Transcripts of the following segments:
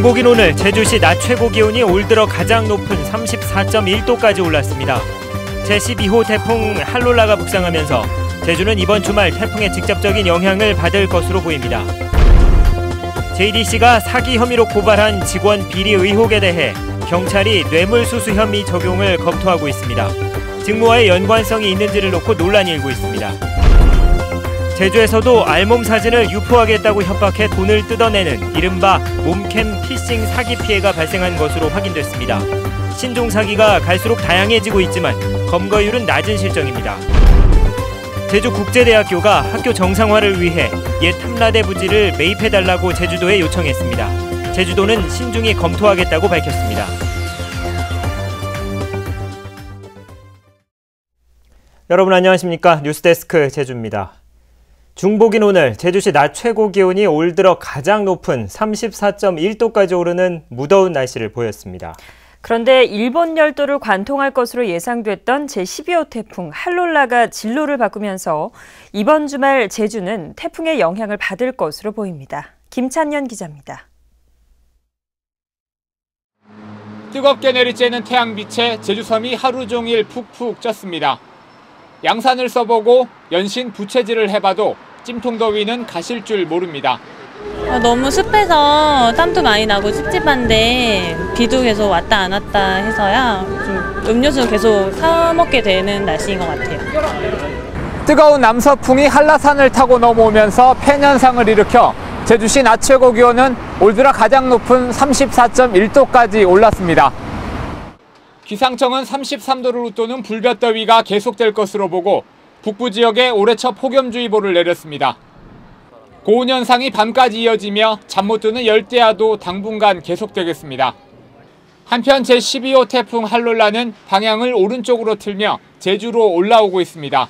중복인 오늘 제주시 낮 최고 기온이 올 들어 가장 높은 34.1도까지 올랐습니다. 제12호 태풍 할롤라가 북상하면서 제주는 이번 주말 태풍의 직접적인 영향을 받을 것으로 보입니다. JDC가 사기 혐의로 고발한 직원 비리 의혹에 대해 경찰이 뇌물수수 혐의 적용을 검토하고 있습니다. 직무와의 연관성이 있는지를 놓고 논란이 일고 있습니다. 제주에서도 알몸 사진을 유포하겠다고 협박해 돈을 뜯어내는 이른바 몸캠 피싱 사기 피해가 발생한 것으로 확인됐습니다. 신종 사기가 갈수록 다양해지고 있지만 검거율은 낮은 실정입니다. 제주국제대학교가 학교 정상화를 위해 옛 탐라대 부지를 매입해달라고 제주도에 요청했습니다. 제주도는 신중히 검토하겠다고 밝혔습니다. 여러분 안녕하십니까? 뉴스데스크 제주입니다. 중복인 오늘 제주시 낮 최고 기온이 올 들어 가장 높은 34.1도까지 오르는 무더운 날씨를 보였습니다. 그런데 일본 열도를 관통할 것으로 예상됐던 제12호 태풍 할롤라가 진로를 바꾸면서 이번 주말 제주는 태풍의 영향을 받을 것으로 보입니다. 김찬년 기자입니다. 뜨겁게 내리쬐는 태양빛에 제주섬이 하루 종일 푹푹 쪘습니다. 양산을 써보고 연신 부채질을 해봐도 찜통더위는 가실 줄 모릅니다. 너무 습해서 땀도 많이 나고 찝찝한데 비도 계속 왔다 안 왔다 해서야 좀 음료수 계속 사 먹게 되는 날씨인 것 같아요. 뜨거운 남서풍이 한라산을 타고 넘어오면서 팬현상을 일으켜 제주시 낮 최고 기온은 올 들어 가장 높은 34.1도까지 올랐습니다. 기상청은 33도를 웃도는 불볕더위가 계속될 것으로 보고 북부 지역에 올해 첫 폭염주의보를 내렸습니다. 고온 현상이 밤까지 이어지며 잠 못 드는 열대야도 당분간 계속되겠습니다. 한편 제12호 태풍 할롤라는 방향을 오른쪽으로 틀며 제주로 올라오고 있습니다.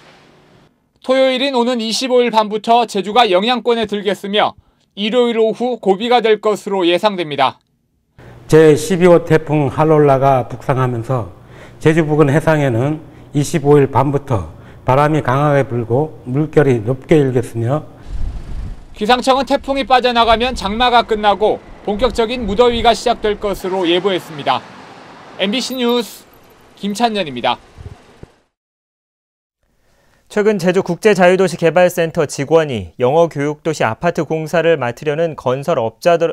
토요일인 오는 25일 밤부터 제주가 영향권에 들겠으며 일요일 오후 고비가 될 것으로 예상됩니다. 제12호 태풍 할롤라가 북상하면서 제주 부근 해상에는 25일 밤부터 바람이 강하게 불고 물결이 높게 일겠으며 기상청은 태풍이 빠져나가면 장마가 끝나고 본격적인 무더위가 시작될 것으로 예보했습니다. MBC 뉴스 김찬년입니다. 최근 제주국제자유도시개발센터 직원이 영어교육도시 아파트 공사를 맡으려는 건설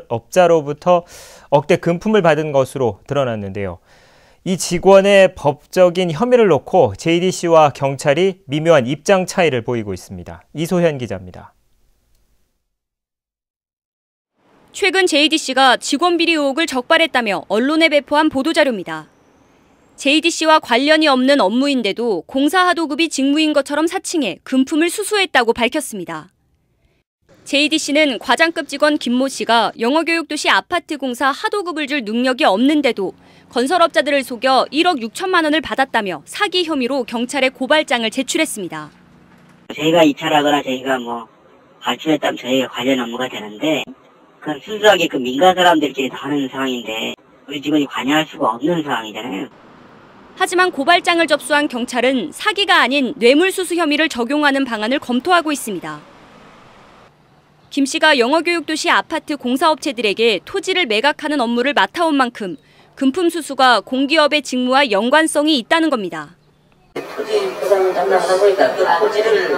업자로부터 억대 금품을 받은 것으로 드러났는데요. 이 직원의 법적인 혐의를 놓고 JDC와 경찰이 미묘한 입장 차이를 보이고 있습니다. 이소현 기자입니다. 최근 JDC가 직원 비리 의혹을 적발했다며 언론에 배포한 보도자료입니다. JDC와 관련이 없는 업무인데도 공사 하도급이 직무인 것처럼 사칭해 금품을 수수했다고 밝혔습니다. JDC는 과장급 직원 김모 씨가 영어교육도시 아파트 공사 하도급을 줄 능력이 없는데도 건설업자들을 속여 1억 6천만 원을 받았다며 사기 혐의로 경찰에 고발장을 제출했습니다. 저희가 입찰하거나 저희가 발주했다면 저희가 관련 업무가 되는데 그건 순수하게 그 민간 사람들끼리 다 하는 상황인데 우리 직원이 관여할 수가 없는 상황이잖아요. 하지만 고발장을 접수한 경찰은 사기가 아닌 뇌물수수 혐의를 적용하는 방안을 검토하고 있습니다. 김 씨가 영어교육도시 아파트 공사업체들에게 토지를 매각하는 업무를 맡아온 만큼 금품 수수가 공기업의 직무와 연관성이 있다는 겁니다. 토지 부담을 담당하다 보니까 그 토지를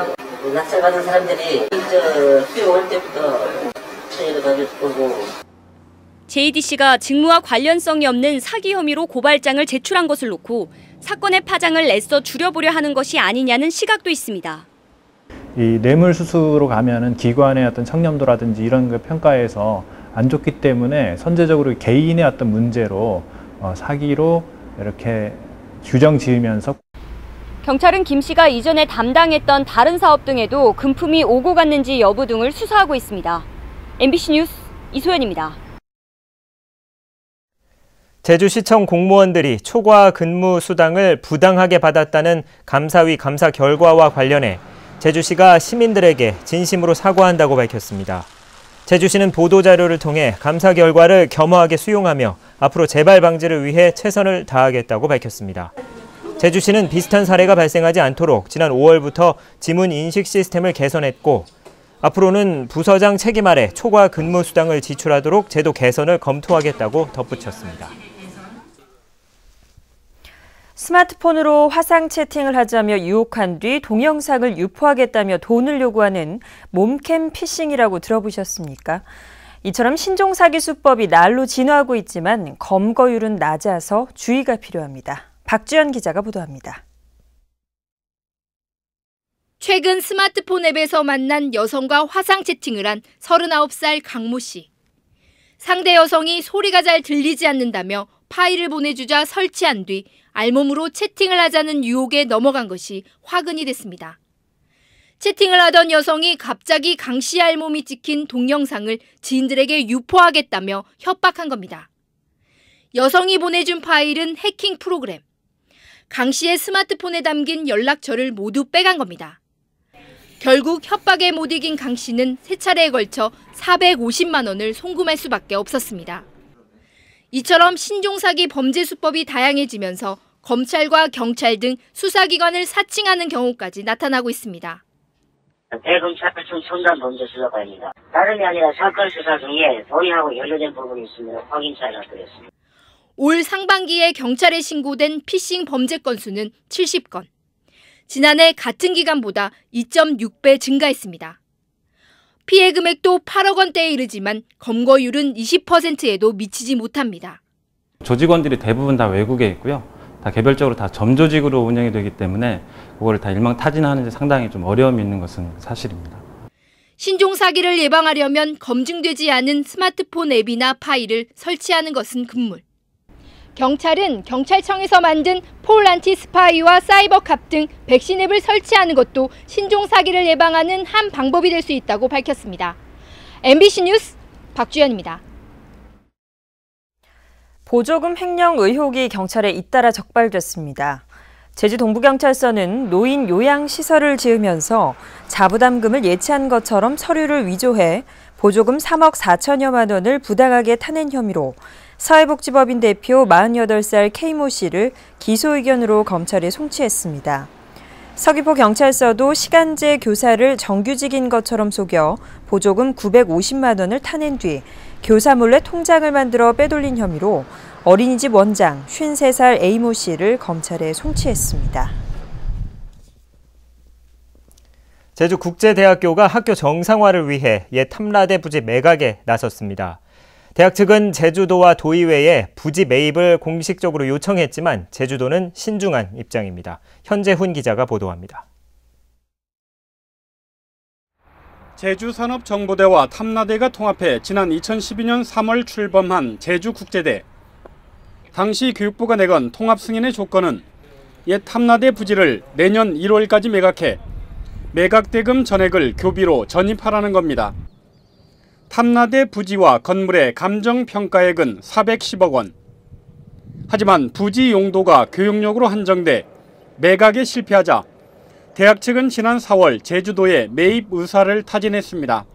낙찰받은 사람들이 수요 올 때부터 차이를 가질 거고. JDC가 직무와 관련성이 없는 사기 혐의로 고발장을 제출한 것을 놓고 사건의 파장을 애써 줄여보려 하는 것이 아니냐는 시각도 있습니다. 이 뇌물수수로 가면은 기관의 어떤 청렴도라든지 이런 걸 평가해서 안 좋기 때문에 선제적으로 개인의 어떤 문제로 사기로 이렇게 규정 지으면서 경찰은 김 씨가 이전에 담당했던 다른 사업 등에도 금품이 오고 갔는지 여부 등을 수사하고 있습니다. MBC 뉴스 이소연입니다. 제주시청 공무원들이 초과 근무 수당을 부당하게 받았다는 감사위 감사 결과와 관련해 제주시가 시민들에게 진심으로 사과한다고 밝혔습니다. 제주시는 보도자료를 통해 감사 결과를 겸허하게 수용하며 앞으로 재발 방지를 위해 최선을 다하겠다고 밝혔습니다. 제주시는 비슷한 사례가 발생하지 않도록 지난 5월부터 지문 인식 시스템을 개선했고 앞으로는 부서장 책임 아래 초과 근무 수당을 지출하도록 제도 개선을 검토하겠다고 덧붙였습니다. 스마트폰으로 화상 채팅을 하자며 유혹한 뒤 동영상을 유포하겠다며 돈을 요구하는 몸캠 피싱이라고 들어보셨습니까? 이처럼 신종 사기 수법이 날로 진화하고 있지만 검거율은 낮아서 주의가 필요합니다. 박주연 기자가 보도합니다. 최근 스마트폰 앱에서 만난 여성과 화상 채팅을 한 39살 강모 씨. 상대 여성이 소리가 잘 들리지 않는다며 파일을 보내주자 설치한 뒤 알몸으로 채팅을 하자는 유혹에 넘어간 것이 화근이 됐습니다. 채팅을 하던 여성이 갑자기 강 씨의 알몸이 찍힌 동영상을 지인들에게 유포하겠다며 협박한 겁니다. 여성이 보내준 파일은 해킹 프로그램. 강 씨의 스마트폰에 담긴 연락처를 모두 빼간 겁니다. 결국 협박에 못 이긴 강 씨는 세 차례에 걸쳐 450만 원을 송금할 수밖에 없었습니다. 이처럼 신종사기 범죄 수법이 다양해지면서 검찰과 경찰 등 수사기관을 사칭하는 경우까지 나타나고 있습니다. 대검찰청 첨단 범죄 수사관입니다. 다름이 아니라 사건 수사 중에 본인하고 연루된 부분이 있으면 확인 사유가 드렸습니다. 올 상반기에 경찰에 신고된 피싱 범죄 건수는 70건. 지난해 같은 기간보다 2.6배 증가했습니다. 피해 금액도 8억 원대에 이르지만 검거율은 20%에도 미치지 못합니다. 조직원들이 대부분 다 외국에 있고요. 다 개별적으로 다 점조직으로 운영이 되기 때문에 그거를 다 일망타진하는 데 상당히 좀 어려움이 있는 것은 사실입니다. 신종 사기를 예방하려면 검증되지 않은 스마트폰 앱이나 파일을 설치하는 것은 금물. 경찰은 경찰청에서 만든 폴란티 스파이와 사이버캅 등 백신 앱을 설치하는 것도 신종 사기를 예방하는 한 방법이 될 수 있다고 밝혔습니다. MBC 뉴스 박주연입니다. 보조금 횡령 의혹이 경찰에 잇따라 적발됐습니다. 제주 동부경찰서는 노인 요양시설을 지으면서 자부담금을 예치한 것처럼 서류를 위조해 보조금 3억 4천여만 원을 부당하게 타낸 혐의로 사회복지법인 대표 48살 K모 씨를 기소 의견으로 검찰에 송치했습니다. 서귀포 경찰서도 시간제 교사를 정규직인 것처럼 속여 보조금 950만 원을 타낸 뒤 교사 몰래 통장을 만들어 빼돌린 혐의로 어린이집 원장 53살 A모 씨를 검찰에 송치했습니다. 제주국제대학교가 학교 정상화를 위해 옛 탐라대 부지 매각에 나섰습니다. 대학 측은 제주도와 도의회에 부지 매입을 공식적으로 요청했지만 제주도는 신중한 입장입니다. 현재훈 기자가 보도합니다. 제주산업정보대와 탐라대가 통합해 지난 2012년 3월 출범한 제주국제대. 당시 교육부가 내건 통합 승인의 조건은 옛 탐라대 부지를 내년 1월까지 매각해 매각대금 전액을 교비로 전입하라는 겁니다. 탐라대 부지와 건물의 감정평가액은 410억 원. 하지만 부지 용도가 교육용으로 한정돼 매각에 실패하자 대학 측은 지난 4월 제주도에 매입 의사를 타진했습니다.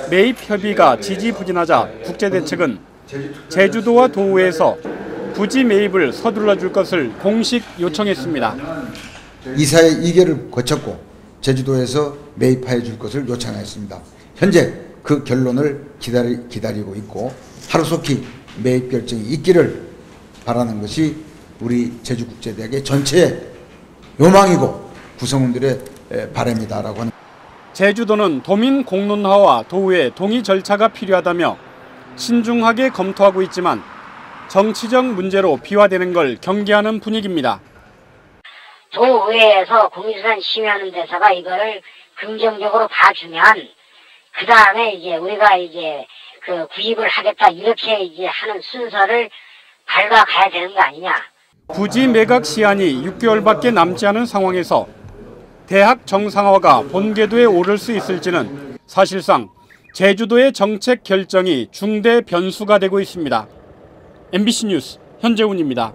매입 협의가 지지부진하자 국제대 측은 제주도와 도의회에서 부지 매입을 서둘러 줄 것을 공식 요청했습니다. 이사의 의결을 거쳤고 제주도에서 매입하여 줄 것을 요청했습니다. 현재 그 결론을 기다리고 있고 하루속히 매입 결정이 있기를 바라는 것이 우리 제주국제대학의 전체의 요망이고 구성원들의 바람이다라고 하는. 제주도는 도민 공론화와 도의회 동의 절차가 필요하다며 신중하게 검토하고 있지만 정치적 문제로 비화되는 걸 경계하는 분위기입니다. 도의회에서 국민수단 심의하는 데서가 이거를 긍정적으로 봐주면 그 다음에 이제 우리가 이제 그 구입을 하겠다 이렇게 이제 하는 순서를 밟아가야 되는 거 아니냐. 부지 매각 시한이 6개월밖에 남지 않은 상황에서 대학 정상화가 본궤도에 오를 수 있을지는 사실상 제주도의 정책 결정이 중대 변수가 되고 있습니다. MBC 뉴스 현재훈입니다.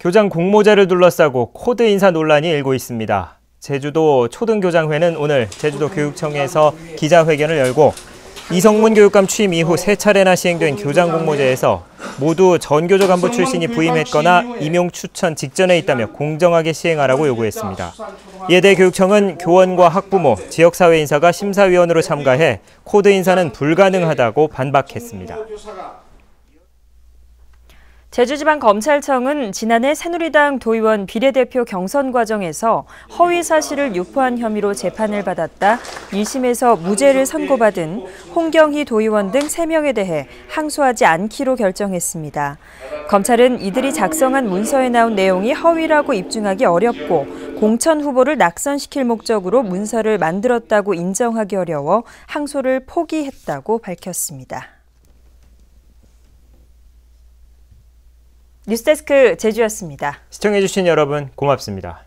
교장 공모제를 둘러싸고 코드 인사 논란이 일고 있습니다. 제주도 초등교장회는 오늘 제주도 교육청에서 기자회견을 열고 이성문 교육감 취임 이후 3차례나 시행된 교장공모제에서 모두 전교조 간부 출신이 부임했거나 임용 추천 직전에 있다며 공정하게 시행하라고 요구했습니다. 이에 대해 교육청은 교원과 학부모, 지역사회 인사가 심사위원으로 참가해 코드 인사는 불가능하다고 반박했습니다. 제주지방검찰청은 지난해 새누리당 도의원 비례대표 경선 과정에서 허위 사실을 유포한 혐의로 재판을 받았다 1심에서 무죄를 선고받은 홍경희 도의원 등 3명에 대해 항소하지 않기로 결정했습니다. 검찰은 이들이 작성한 문서에 나온 내용이 허위라고 입증하기 어렵고 공천 후보를 낙선시킬 목적으로 문서를 만들었다고 인정하기 어려워 항소를 포기했다고 밝혔습니다. 뉴스데스크 제주였습니다. 시청해주신 여러분 고맙습니다.